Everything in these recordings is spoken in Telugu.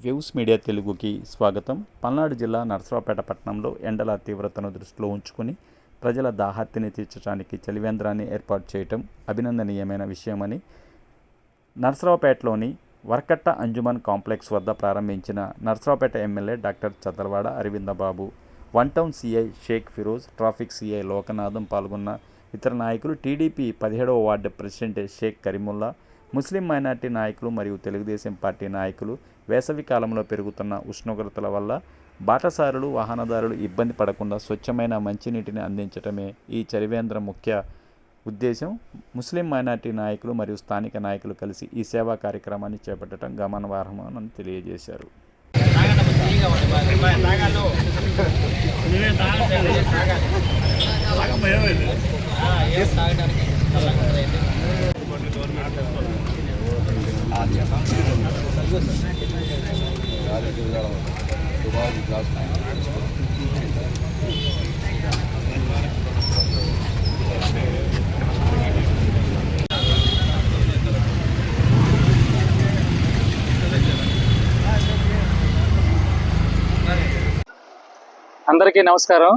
వ్యూస్ మీడియా తెలుగుకి స్వాగతం. పల్నాడు జిల్లా నరసరావుపేట పట్టణంలో ఎండల తీవ్రతను దృష్టిలో ఉంచుకుని ప్రజల దాహార్తిని తీర్చడానికి చలివేంద్రాన్ని ఏర్పాటు చేయటం అభినందనీయమైన విషయమని నరసరావుపేటలోని వర్కట్ట అంజుమన్ కాంప్లెక్స్ వద్ద ప్రారంభించిన Narasaraopet MLA doctor Chadalavada Aravindababu, one town CI Sheikh Firoz, traffic CI Lokanatham పాల్గొన్న ఇతర నాయకులు, టీడీపీ 17వ వార్డు president Sheikh Kareemulla, Muslim minority నాయకులు మరియు తెలుగుదేశం పార్టీ నాయకులు వేసవి కాలంలో పెరుగుతున్న ఉష్ణోగ్రతల వల్ల బాటసారులు, వాహనదారులు ఇబ్బంది పడకుండా స్వచ్ఛమైన మంచినీటిని అందించడమే ఈ చలివేంద్రం ముఖ్య ఉద్దేశం. ముస్లిం మైనార్టీ నాయకులు మరియు స్థానిక నాయకులు కలిసి ఈ సేవా కార్యక్రమాన్ని చేపట్టడం గమనార్హమని తెలియజేశారు. అందరికీ నమస్కారం.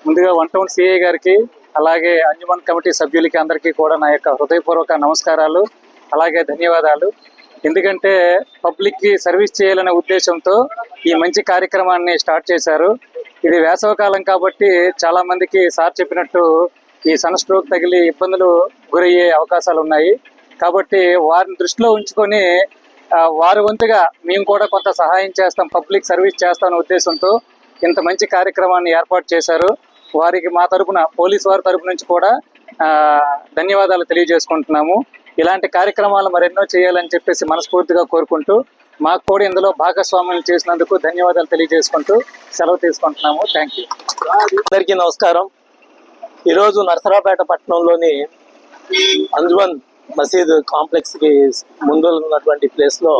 ముందుగా వన్ టౌన్ సిఐ గారికి, అలాగే అంజుమన్ కమిటీ సభ్యులకి అందరికీ కూడా నా యొక్క హృదయపూర్వక నమస్కారాలు, అలాగే ధన్యవాదాలు. ఎందుకంటే పబ్లిక్కి సర్వీస్ చేయాలనే ఉద్దేశంతో ఈ మంచి కార్యక్రమాన్ని స్టార్ట్ చేశారు. ఇది వేసవకాలం కాబట్టి చాలామందికి సార్ చెప్పినట్టు ఈ సన్ స్ట్రోక్ తగిలి ఇబ్బందులు గురయ్యే అవకాశాలు ఉన్నాయి. కాబట్టి వారిని దృష్టిలో ఉంచుకొని వారి వంతుగా మేము కూడా కొంత సహాయం చేస్తాం, పబ్లిక్ సర్వీస్ చేస్తామనే ఉద్దేశంతో ఇంత మంచి కార్యక్రమాన్ని ఏర్పాటు చేశారు. వారికి మా తరపున, పోలీసు వారి తరపు నుంచి కూడా ధన్యవాదాలు తెలియజేసుకుంటున్నాము. ఇలాంటి కార్యక్రమాలు మరెన్నో చేయాలని చెప్పేసి మనస్ఫూర్తిగా కోరుకుంటూ, మాకు కూడా ఇందులో భాగస్వామ్యం చేసినందుకు ధన్యవాదాలు తెలియజేసుకుంటూ సెలవు తీసుకుంటున్నాము. Thank you. అందరికీ నమస్కారం. ఈరోజు నరసరావుపేట పట్టణంలోని అంజుమన్ మసీద్ కాంప్లెక్స్కి ముందు ఉన్నటువంటి ప్లేస్లో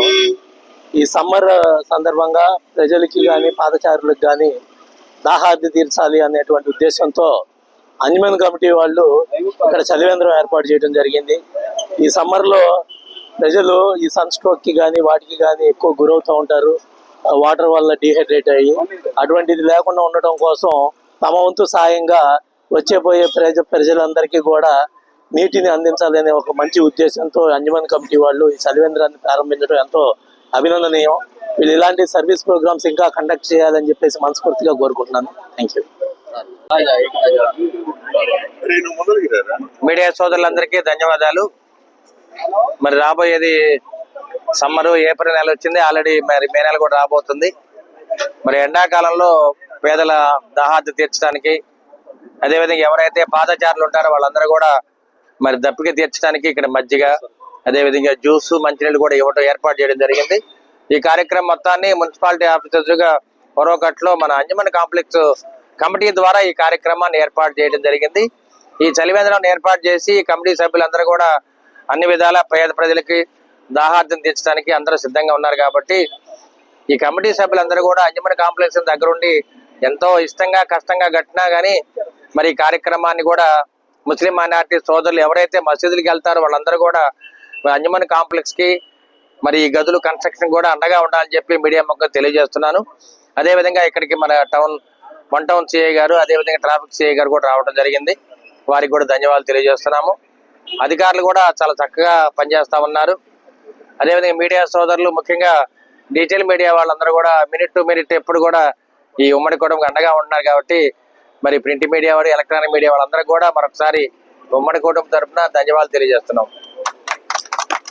ఈ సమ్మర్ సందర్భంగా ప్రజలకి కానీ పాదచారులకు కానీ దాహార్తి తీర్చాలి అనేటువంటి ఉద్దేశంతో అంజుమన్ కమిటీ వాళ్ళు ఇక్కడ చలివేంద్రం ఏర్పాటు చేయడం జరిగింది. ఈ సమ్మర్లో ప్రజలు ఈ సన్ స్ట్రోక్కి కానీ వాటికి కానీ ఎక్కువ గురవుతూ ఉంటారు, వాటర్ వల్ల డీహైడ్రేట్ అయ్యి. అటువంటిది లేకుండా ఉండటం కోసం తమ వంతు సాయంగా వచ్చేపోయే ప్రజలందరికీ కూడా నీటిని అందించాలనే ఒక మంచి ఉద్దేశంతో అంజుమన్ కమిటీ వాళ్ళు ఈ చలివేంద్రాన్ని ప్రారంభించడం ఎంతో అభినందనీయం. వీళ్ళు ఇలాంటి సర్వీస్ ప్రోగ్రామ్స్ ఇంకా కండక్ట్ చేయాలని చెప్పేసి మనస్ఫూర్తిగా కోరుకుంటున్నాను. Thank you. మీడియా సోదరులందరికీ ధన్యవాదాలు. మరి రాబోయేది సమ్మరు, ఏప్రిల్ నెల వచ్చింది, ఆల్రెడీ మరి మే నెల కూడా రాబోతుంది. మరి ఎండాకాలంలో పేదల దాహార్తి తీర్చడానికి, అదేవిధంగా ఎవరైతే పాదచారులు ఉంటారో వాళ్ళందరూ కూడా మరి దప్పిక తీర్చడానికి ఇక్కడ మజ్జిగ, అదేవిధంగా జ్యూస్, మంచినీళ్ళు కూడా ఇవ్వడం ఏర్పాటు చేయడం జరిగింది. ఈ కార్యక్రమం మొత్తాన్ని మున్సిపాలిటీ ఆఫీసర్స్గా పొరవకట్లో మన అంజుమన్ కాంప్లెక్స్ కమిటీ ద్వారా ఈ కార్యక్రమాన్ని ఏర్పాటు చేయడం జరిగింది. ఈ చలివేంద్రాన్ని ఏర్పాటు చేసి కమిటీ సభ్యులందరూ కూడా అన్ని విధాల పేద ప్రజలకి దాహార్తిని తీర్చడానికి అందరూ సిద్ధంగా ఉన్నారు. కాబట్టి ఈ కమిటీ సభ్యులందరూ కూడా అంజుమన్ కాంప్లెక్స్ దగ్గరుండి ఎంతో ఇష్టంగా, కష్టంగా గట్టినా కానీ మరి ఈ కార్యక్రమాన్ని కూడా ముస్లిం మైనార్టీ సోదరులు ఎవరైతే మసీదులకు వెళ్తారో వాళ్ళందరూ కూడా అంజుమన్ కాంప్లెక్స్ కి మరి ఈ గదులు కన్స్ట్రక్షన్ కూడా అండగా ఉండాలని చెప్పి మీడియా మొక్క తెలియజేస్తున్నాను. అదేవిధంగా ఇక్కడికి మన వన్ టౌన్ సిఐ గారు, అదేవిధంగా ట్రాఫిక్ సిఐ గారు కూడా రావడం జరిగింది. వారికి కూడా ధన్యవాదాలు తెలియజేస్తున్నాము. అధికారులు కూడా చాలా చక్కగా పనిచేస్తా ఉన్నారు. అదేవిధంగా మీడియా సోదరులు, ముఖ్యంగా డిజిటల్ మీడియా వాళ్ళందరూ కూడా మినిట్ టు మినిట్ ఎప్పుడు కూడా ఈ ఉమ్మడి కుటుంబం అండగా ఉంటున్నారు. కాబట్టి మరి ప్రింట్ మీడియా వారు, ఎలక్ట్రానిక్ మీడియా వాళ్ళందరూ కూడా మరొకసారి ఉమ్మడి కుటుంబం తరఫున ధన్యవాదాలు తెలియజేస్తున్నాం.